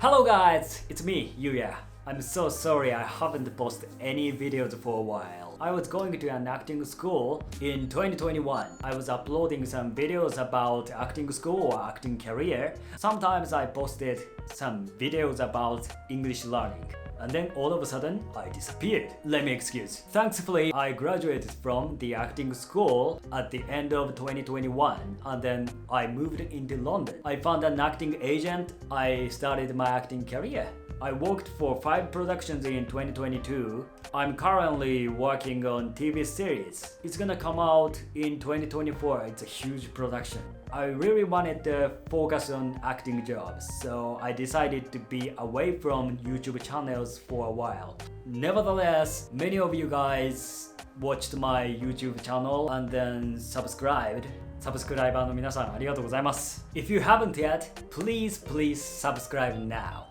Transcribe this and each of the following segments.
Hello guys, it's me, Yuya. I'm so sorry I haven't posted any videos for a while. I was going to an acting school in 2021. I was uploading some videos about acting school or acting career. Sometimes I posted some videos about English learning. And then all of a sudden, I disappeared. Let me excuse. Thankfully, I graduated from the acting school at the end of 2021 and then I moved into London. I found an acting agent. I started my acting career. I worked for 5 productions in 2022. I'm currently working on TV series. It's gonna come out in 2024. It's a huge production. I really wanted to focus on acting jobs, so I decided to be away from YouTube channels for a while. Nevertheless, many of you guys watched my YouTube channel and then subscribed. サブスクライバーの皆さんありがとうございます。If you haven't yet, please subscribe now.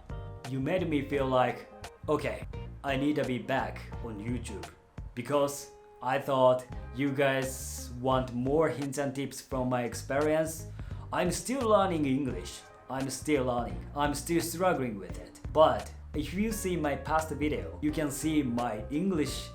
You made me feel like, okay, I need to be back on YouTube because I thought you guys want more hints and tips from my experience. I'm still learning English. I'm still struggling with it. But if you see my past video, you can see my English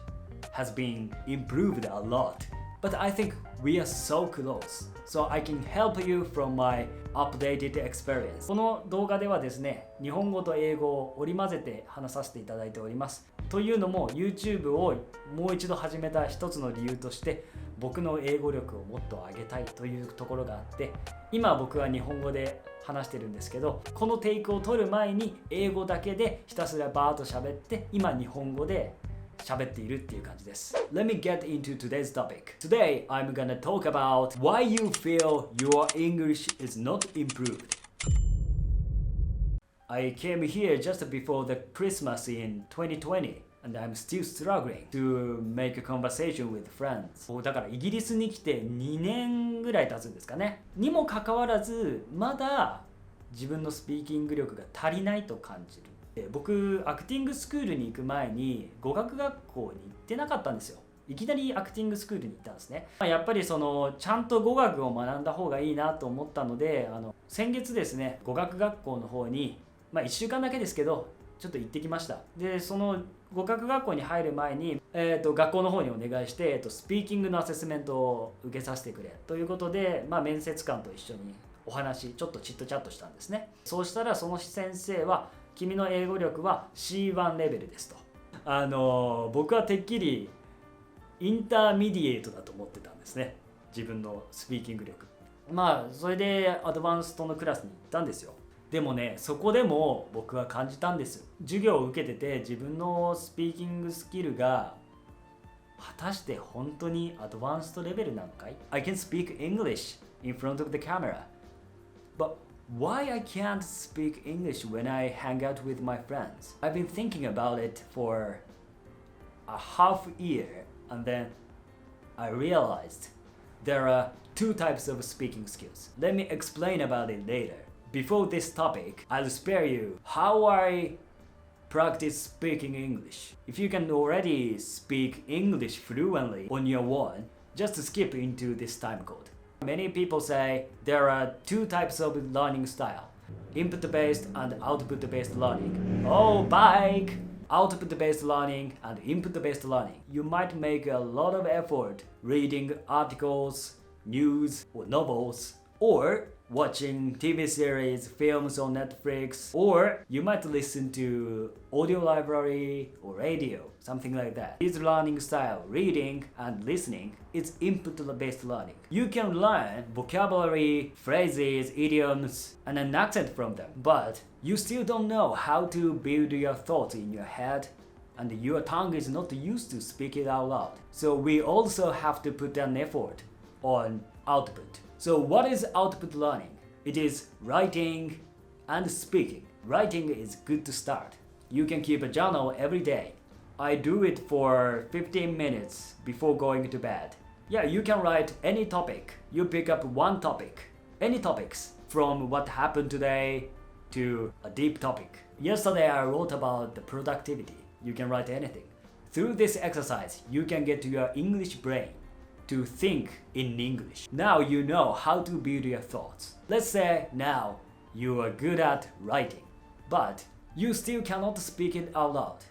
has been improved a lot. But I think we are so close. So I can help you from my updated experience. この動画ではですね、日本語と英語を織り交ぜて話させていただいております。というのも YouTube をもう一度始めた一つの理由として僕の英語力をもっと上げたいというところがあって、今僕は日本語で話してるんですけど、このテイクを取る前に英語だけでひたすらバーッと喋って、今日本語で喋っているっていう感じです。Let me get into today's topic. Today, I'm gonna talk about why you feel your English is not improved. I came here just before the Christmas in 2020 and I'm still struggling to make a conversation with friends. だからイギリスに来て2年ぐらい経つんですかね。にもかかわらず、まだ自分のスピーキング力が足りないと感じる。僕アクティングスクールに行く前に語学学校に行ってなかったんですよ。いきなりアクティングスクールに行ったんですね。やっぱりちゃんと語学を学んだ方がいいなと思ったので、先月ですね、語学学校の方に1週間だけですけどちょっと行ってきました。でその語学学校に入る前に、学校の方にお願いして、スピーキングのアセスメントを受けさせてくれということで、面接官と一緒にお話ちょっとチットチャットしたんですね。そうしたらその先生は君の英語力は C1 レベルですと。僕はてっきりインターミディエイトだと思ってたんですね。自分のスピーキング力。それでアドバンストのクラスに行ったんですよ。でもね、そこでも僕は感じたんです。授業を受けてて自分のスピーキングスキルが果たして本当にアドバンストレベルなのかい？ I can speak English in front of the camera. But why I can't speak English when I hang out with my friends? I've been thinking about it for a half year and then I realized there are 2 types of speaking skills. Let me explain about it later. Before this topic, I'll spare you how I practice speaking English. If you can already speak English fluently on your own, just skip into this time code. Many people say there are 2 types of learning style, input-based and output-based learning. Oh, bike! Output-based learning and input-based learning. You might make a lot of effort reading articles, news, or novels, or watching TV series, films on Netflix, or you might listen to audio library or radio, something like that. This learning style, reading and listening, is input-based learning. You can learn vocabulary, phrases, idioms, and an accent from them, but you still don't know how to build your thoughts in your head, and your tongue is not used to speak it out loud. So we also have to put an effort on output. So what is output learning? It is writing and speaking. Writing is good to start. You can keep a journal every day. I do it for 15 minutes before going to bed. Yeah, you can write any topic. You pick up one topic. Any topics from what happened today to a deep topic. Yesterday I wrote about the productivity. You can write anything. Through this exercise, you can get to your English brain to think in English. Now you know how to build your thoughts. Let's say now you are good at writing. but you still cannot speak it out loud.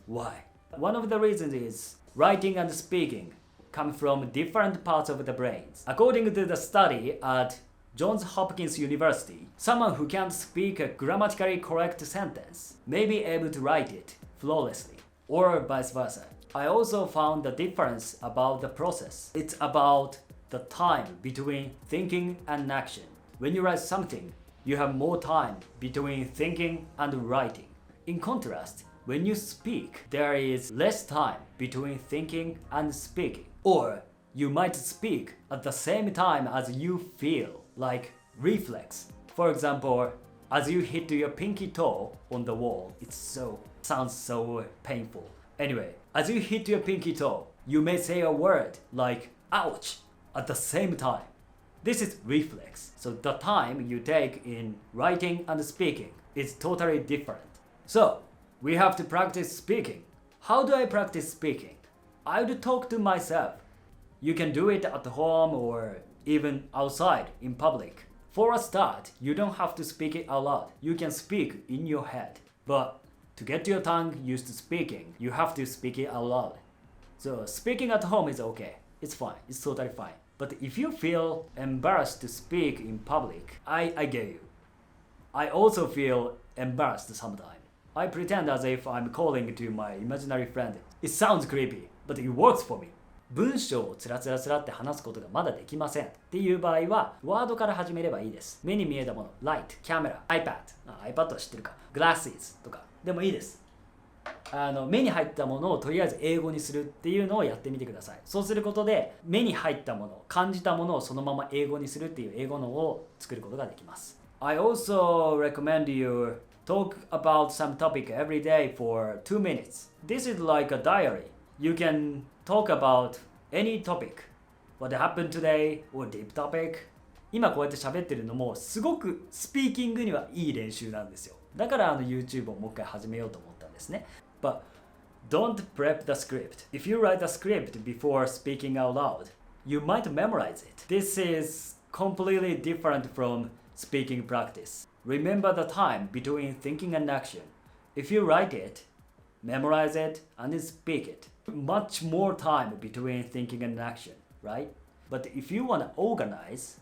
Why? One of the reasons is writing and speaking come from different parts of the brains. According to the study at Johns Hopkins University, someone who can't speak a grammatically correct sentence may be able to write it flawlessly, or vice versa. I also found the difference about the process. It's about the time between thinking and action. When you write something, you have more time between thinking and writing. In contrast, when you speak, there is less time between thinking and speaking. Or you might speak at the same time as you feel, like reflex. For example, as you hit your pinky toe on the wall, sounds so painful. Anyway, as you hit your pinky toe, you may say a word like ouch at the same time. This is reflex. So the time you take in writing and speaking is totally different. So we have to practice speaking. How do I practice speaking? I would talk to myself. You can do it at home or even outside in public. For a start, you don't have to speak it out loud. You can speak in your head. But to get your tongue used to speaking, you have to speak it out loud. So speaking at home is okay. It's fine. It's totally fine. But if you feel embarrassed to speak in public, I get you. I also feel embarrassed sometimes. I pretend as if I'm calling to my imaginary friend. It sounds creepy, but it works for me. 文章をつらつらつらって話すことがまだできませんっていう場合はワードから始めればいいです。目に見えたもの Light、Camera、iPad、iPad は知ってるか Glasses とかでもいいです。目に入ったものをとりあえず英語にするっていうのをやってみてください。そうすることで目に入ったもの、感じたものをそのまま英語にするっていう英語のを作ることができます。I also recommend you talk about some topic every day for 2 minutes. This is like a diary. You can talk about any topic. What happened today or deep topic. 今こうやって喋ってるのもすごくスピーキングにはいい練習なんですよ。だからYouTube をもう一回始めようと思ったんですね。But don't prep the script. If you write the script before speaking out loud, you might memorize it. This is completely different from speaking practice. Remember the time between thinking and action. If you write it, memorize it, and then speak it. Much more time between thinking and action, right? But if you want to organize,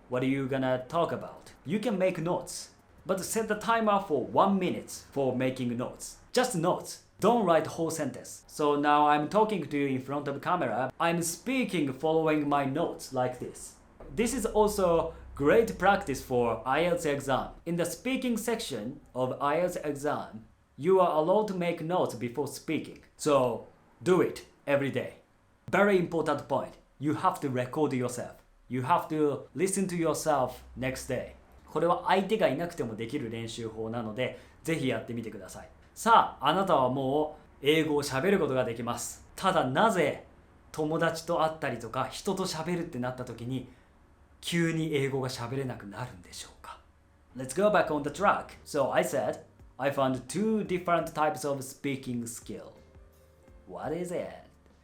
what are you gonna talk about? You can make notes, but set the timer for 1 minute for making notes. Just notes. Don't write whole sentence. So now I'm talking to you in front of camera. I'm speaking following my notes like this. This is also great practice for IELTS exam. In the speaking section of IELTS exam, you are allowed to make notes before speaking. So do it every day. Very important point. You have to record yourself. You have to listen to yourself next day. これは相手がいなくてもできる練習法なので、ぜひやってみてください。さあ、あなたはもう英語を喋ることができます。ただなぜ友達と会ったりとか人と喋るってなった時に急に英語が喋れなくなるんでしょうか？ Let's go back on the track. So I said, I found 2 different types of speaking skill. What is it?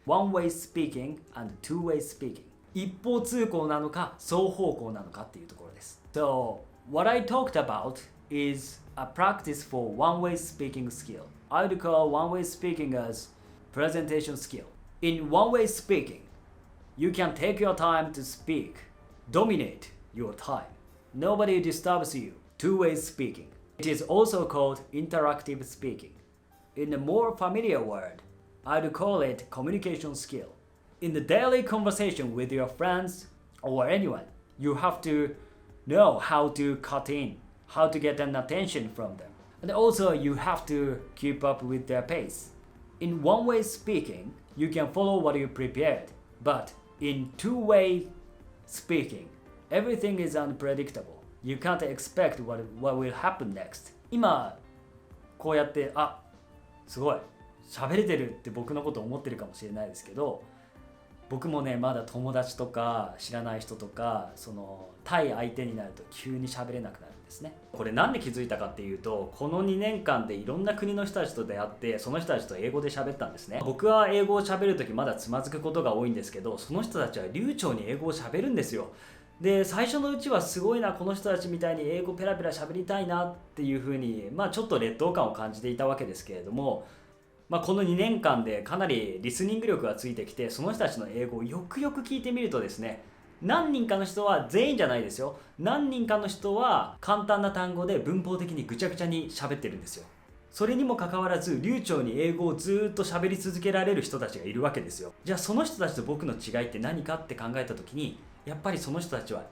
One-way speaking and two-way speaking. 一方通行なのか双方向なのかっていうところです。So, what I talked about is a practice for one-way speaking skill. I would call one-way speaking as presentation skill. In one-way speaking, you can take your time to speak. Dominate your time. Nobody disturbs you. Two-way speaking. It is also called interactive speaking. In a more familiar word, I'd call it communication skill. In the daily conversation with your friends or anyone, you have to know how to cut in, how to get an attention from them. And also you have to keep up with their pace. In one-way speaking, you can follow what you prepared. But in two-way speaking, everything is unpredictable. You can't expect what will happen next. 今こうやってすごい喋れてるって僕のこと思ってるかもしれないですけど、僕もねまだ友達とか知らない人とかその対相手になると急に喋れなくなるんですね。これなんで気づいたかっていうと、この2年間でいろんな国の人たちと出会ってその人たちと英語で喋ったんですね。僕は英語を喋るときまだつまずくことが多いんですけど、その人たちは流暢に英語を喋るんですよ。で最初のうちはすごいな、この人たちみたいに英語ペラペラ喋りたいなっていう風にちょっと劣等感を感じていたわけですけれども、この2年間でかなりリスニング力がついてきて、その人たちの英語をよくよく聞いてみるとですね、何人かの人は、全員じゃないですよ、何人かの人は簡単な単語で文法的にぐちゃぐちゃに喋ってるんですよ。それにもかかわらず流暢に英語をずっと喋り続けられる人たちがいるわけですよ。じゃあその人たちと僕の違いって何かって考えた時に、やっぱりその人たちは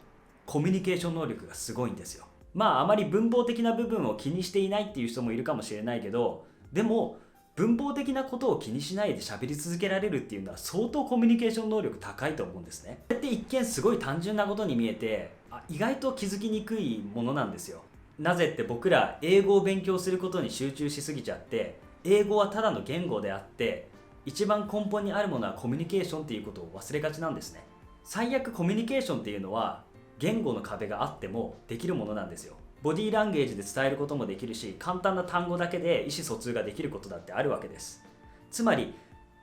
コミュニケーション能力がすごいんですよ。あまり文法的な部分を気にしていないっていう人もいるかもしれないけど、でも文法的なことを気にしないで喋り続けられるっていうのは相当コミュニケーション能力高いと思うんですね。これって一見すごい単純なことに見えて、意外と気づきにくいものなんですよ。なぜって僕ら英語を勉強することに集中しすぎちゃって、英語はただの言語であって一番根本にあるものはコミュニケーションっていうことを忘れがちなんですね。最悪コミュニケーションっていうのは言語の壁があってもできるものなんですよ。ボディーランゲージで伝えることもできるし、簡単な単語だけで意思疎通ができることだってあるわけです。つまり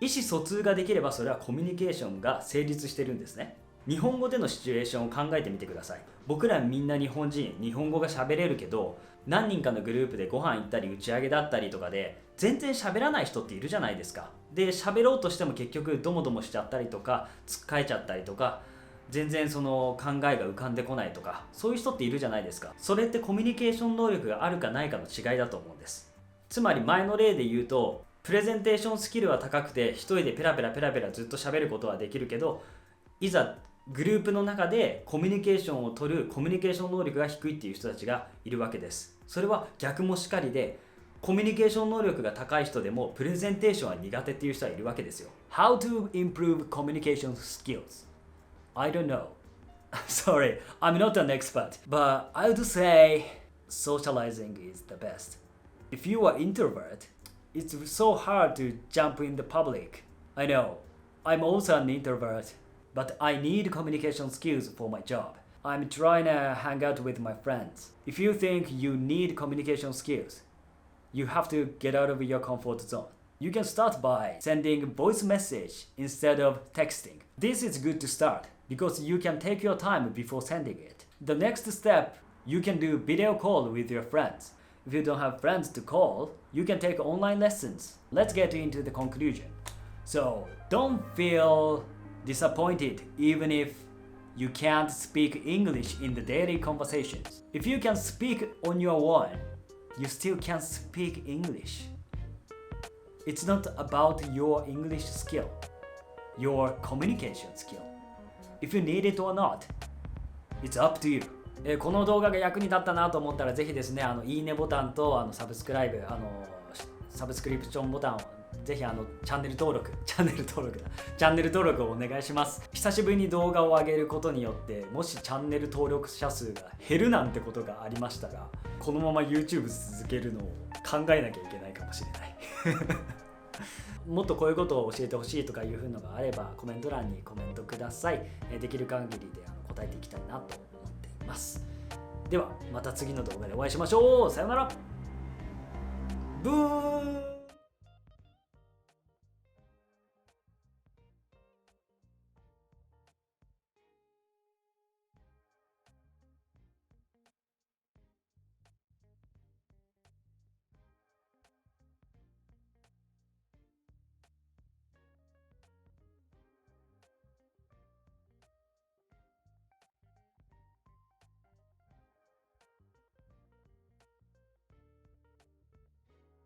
意思疎通ができればそれはコミュニケーションが成立してるんですね。日本語でのシチュエーションを考えてみてください。僕らみんな日本人、日本語が喋れるけど、何人かのグループでご飯行ったり打ち上げだったりとかで全然喋らない人っているじゃないですか。で喋ろうとしても結局ドモドモしちゃったりとか、つっかえちゃったりとか、全然その考えが浮かんでこないとか、そういう人っているじゃないですか。それってコミュニケーション能力があるかないかの違いだと思うんです。つまり前の例で言うと、プレゼンテーションスキルは高くて一人でペラペラずっと喋ることはできるけど、いざグループの中でコミュニケーションを取るコミュニケーション能力が低いっていう人たちがいるわけです。それは逆もしかりで、コミュニケーション能力が高い人でもプレゼンテーションは苦手っていう人はいるわけですよ。How to improve communication skills? I don't know. Sorry, I'm not an expert, but I would say socializing is the best. If you are introvert, it's so hard to jump in the public. I know, I'm also an introvert, but I need communication skills for my job. I'm trying to hang out with my friends. If you think you need communication skills, you have to get out of your comfort zone. You can start by sending voice message instead of texting. This is good to start because you can take your time before sending it. The next step, you can do video call with your friends. If you don't have friends to call, you can take online lessons. Let's get into the conclusion. So, don't feel disappointed even if you can't speak English in the daily conversations. If you can speak on your own, you still can speak English. It's not about your English skill, your communication skill. If you need it or not, it's up to you. この動画が役に立ったなと思ったらぜひですね、いいねボタンとサブスクライブ、サブスクリプションボタンをぜひチャンネル登録をお願いします。久しぶりに動画を上げることによって、もしチャンネル登録者数が減るなんてことがありましたら、このまま YouTube 続けるのを考えなきゃいけないかもしれないもっとこういうことを教えてほしいとかいうのがあればコメント欄にコメントください。できる限りで答えていきたいなと思っています。ではまた次の動画でお会いしましょう。さようなら。